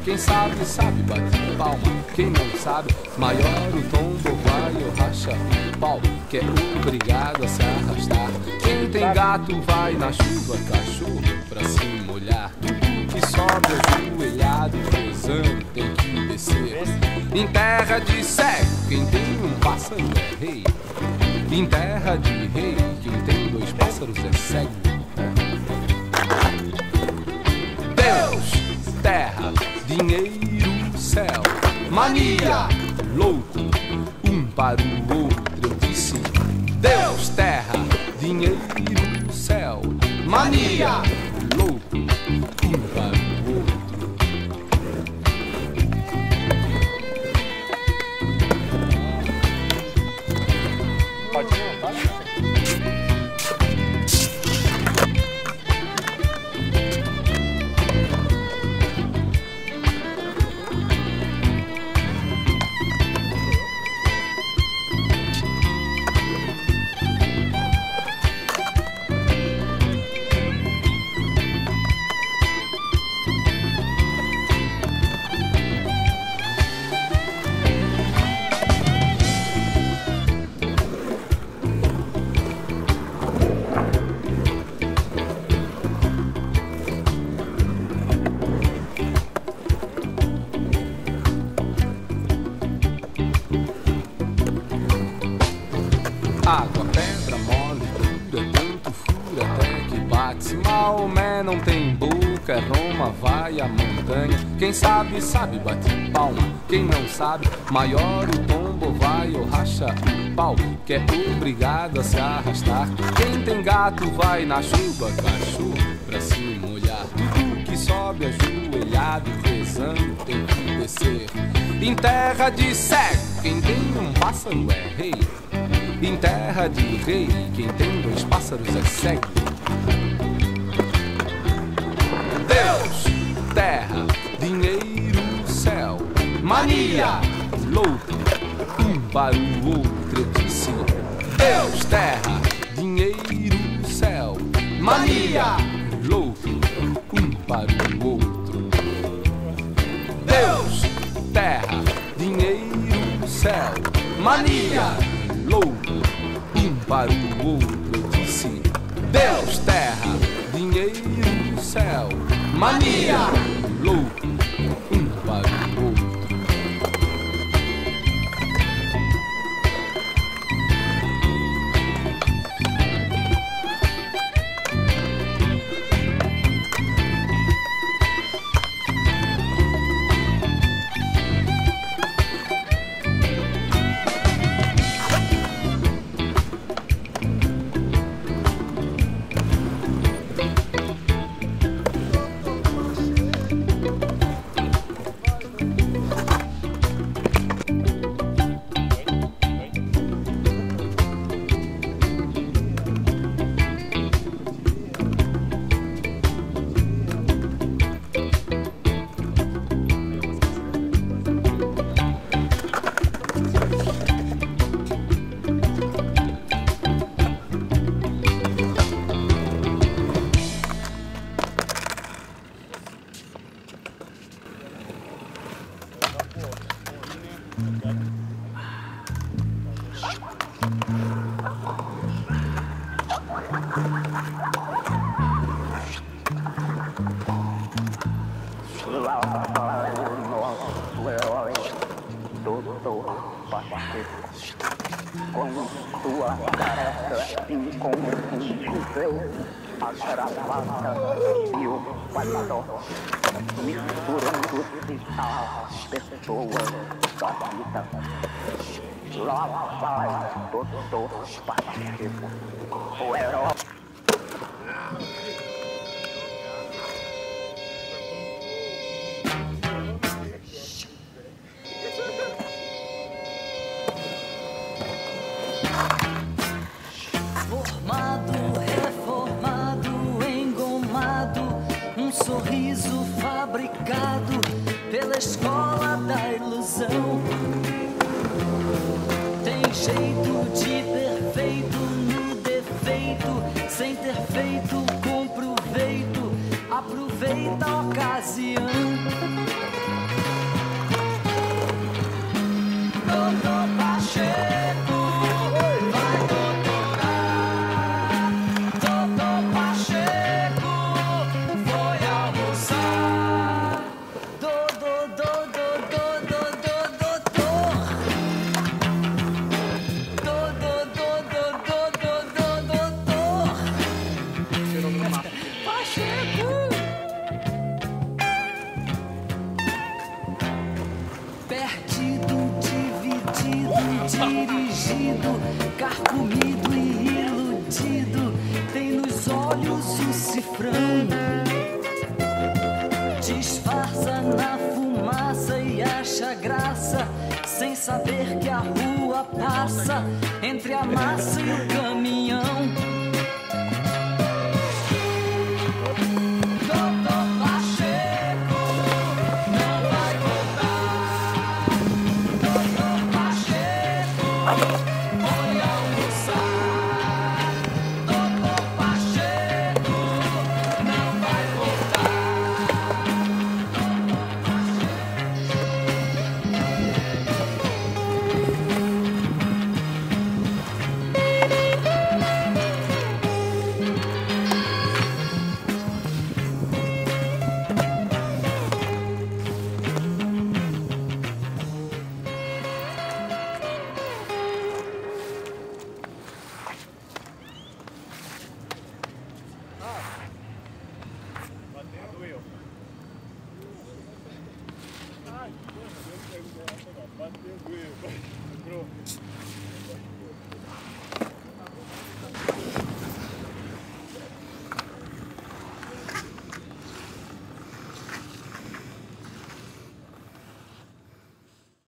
Quem sabe, sabe, bate palma. Quem não sabe, maior o tombo vai ou racha o pau, que é obrigado a se arrastar. Quem tem gato vai na chuva, cachorro pra se molhar. Que sobe ajoelhado, rezando, tem que descer. Em terra de cego, quem tem um pássaro é rei. Em terra de rei, quem tem dois pássaros é cego. Deus, terra, dinheiro, céu, mania, louco, um para o outro eu disse. Deus, terra, dinheiro, céu, mania, louco, um para o outro. Pode ir, pode? Água, pedra, mole, dura, tanto fura até que bate. Se Maomé não tem boca, é Roma, vai a montanha. Quem sabe, sabe, bate palma. Quem não sabe, maior o tombo vai ou racha o pau, que é obrigado a se arrastar. Quem tem gato vai na chuva, cachorro pra se molhar. Tudo que sobe ajoelhado, rezando, tem que descer. Em terra de cego, quem tem um pássaro é rei. Em terra de rei, quem tem dois pássaros é cego. Deus, terra, dinheiro, céu, mania, louco, um para o outro eu disse. Deus, terra, dinheiro, céu, mania, louco, um para o outro. Deus, terra, dinheiro, céu, mania, louco, um para o outro eu disse. Deus, terra, dinheiro, céu, mania, louco, um para o outro. Com tua tarefa inconcluível, a gravata e o quadro, misturando-se às pessoas da vida. Lá vai todo partido, o herói. Sorriso fabricado pela escola da ilusão. Tem jeito de perfeito no defeito, sem ter feito com proveito, aproveita a ocasião. dirigido, carcomido e iludido, tem nos olhos o cifrão. Disfarça na fumaça e acha graça, sem saber que a rua passa entre a massa e o caminhão.